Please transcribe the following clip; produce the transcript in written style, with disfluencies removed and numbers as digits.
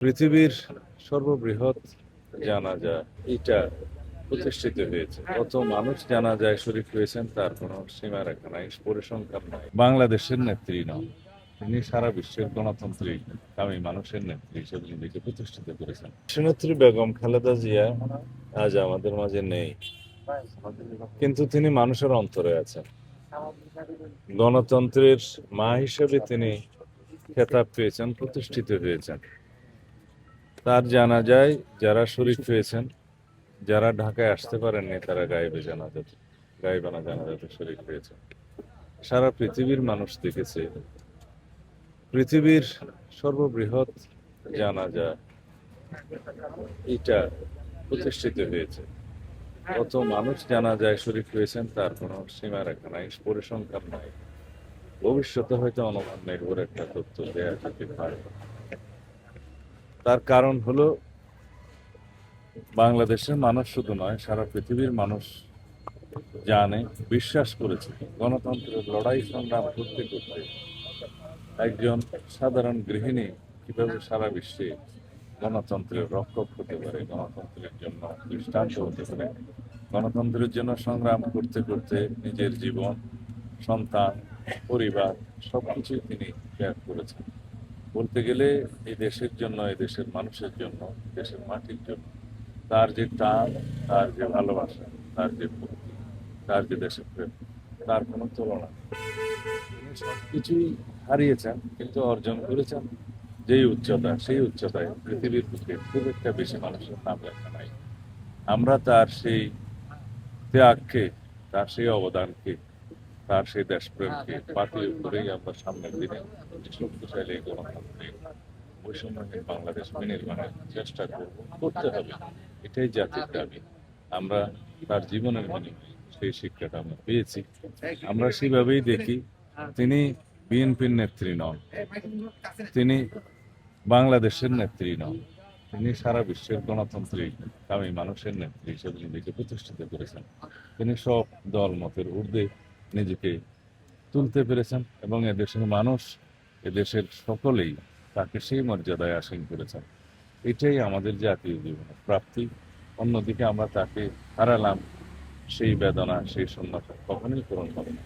পৃথিবীর সর্ববৃহৎ জানাজা এটা প্রতিষ্ঠিত হয়েছে। কত মানুষ জানাজায় শরীক হয়েছেন তার কোনো সীমা রেখা নাই, পরিসংখ্যান নাই। বাংলাদেশের নেত্রী নন, তিনি সারা বিশ্বের গণতান্ত্রিক কামী মানুষের নেত্রী হিসেবে নিজেকে প্রতিষ্ঠিত করেছেন। নেত্রী বেগম খালেদা জিয়া আজ আমাদের মাঝে নেই, কিন্তু তিনি মানুষের অন্তরে আছেন। গণতন্ত্রের মা হিসেবে তিনি খেতাব পেয়েছেন, প্রতিষ্ঠিত হয়েছেন। তার জানাজায় যারা শরীক হয়েছেন, যারা ঢাকায় আসতে পারেননি, তারা গায়েবানা জানাজাতে শরীক হয়েছে। সারা পৃথিবীর মানুষ দেখেছে পৃথিবীর সর্ববৃহৎ জানাজা এটা প্রতিষ্ঠিত হয়েছে। কত মানুষ জানাজায় শরীক হয়েছেন তার কোনো সীমা রেখা নাই, পরিসংখ্যান নাই। ভবিষ্যতে হয়তো অনুমান নির্ভর একটা তথ্য দেয়া যেতে পারে। তার কারণ হলো বাংলাদেশের মানুষ শুধু নয়, সারা পৃথিবীর মানুষ জানে, বিশ্বাস করেছে গণতন্ত্রের লড়াই সংগ্রাম করতে করতে একজন সাধারণ গৃহিণী কিভাবে সারা বিশ্বে গণতন্ত্রের রক্ষক হতে পারে, গণতন্ত্রের জন্য দৃষ্টান্ত হতে পারে। গণতন্ত্রের জন্য সংগ্রাম করতে করতে নিজের জীবন, সন্তান, পরিবার সবকিছুই তিনি ত্যাগ করেছেন। বলতে গেলে এই দেশের জন্য, এই দেশের মানুষের জন্য, দেশের মাটির জন্য তার যে টান, তার যে ভালোবাসা, তার যে ভক্তি, তার যে দেশপ্রেম, তার কোনো তুলনা নেই। তিনি সবকিছুই হারিয়েছেন, কিন্তু অর্জন করেছেন যেই উচ্চতা, সেই উচ্চতায় পৃথিবীর বুকে খুব একটা বেশি মানুষের নাম লেখা নাই। আমরা তার সেই ত্যাগকে, তার সেই অবদানকে, তার সেই দেশপ্রেমকে পাতিয়ে করেই আমরা সামনের দিনে শক্তিশালী গণতান্ত্রিক বৈষম্যহীন বাংলাদেশ বিনির্মাণের চেষ্টা করতে হবে। এটাই জাতির দাবি। আমরা তার জীবনের বিনিময়ে সেই শিক্ষাটা আমরা পেয়েছি। আমরা সেভাবেই দেখি, তিনি বিএনপির নেত্রী নন, তিনি বাংলাদেশের নেত্রী নন, তিনি সারা বিশ্বের গণতান্ত্রিক কামী মানুষের নেত্রী হিসেবে নিজেকে প্রতিষ্ঠিত করেছেন। তিনি সব দল মতের ঊর্ধ্বে নিজেকে তুলতে পেরেছেন এবং এদেশের মানুষ, এদেশের সকলেই তাকে সেই মর্যাদায় আসীন করেছেন। এটাই আমাদের জাতীয় জীবনের প্রাপ্তি। অন্যদিকে আমরা তাকে হারালাম, সেই বেদনা, সেই শূন্যতা কখনোই পূরণ হবে না।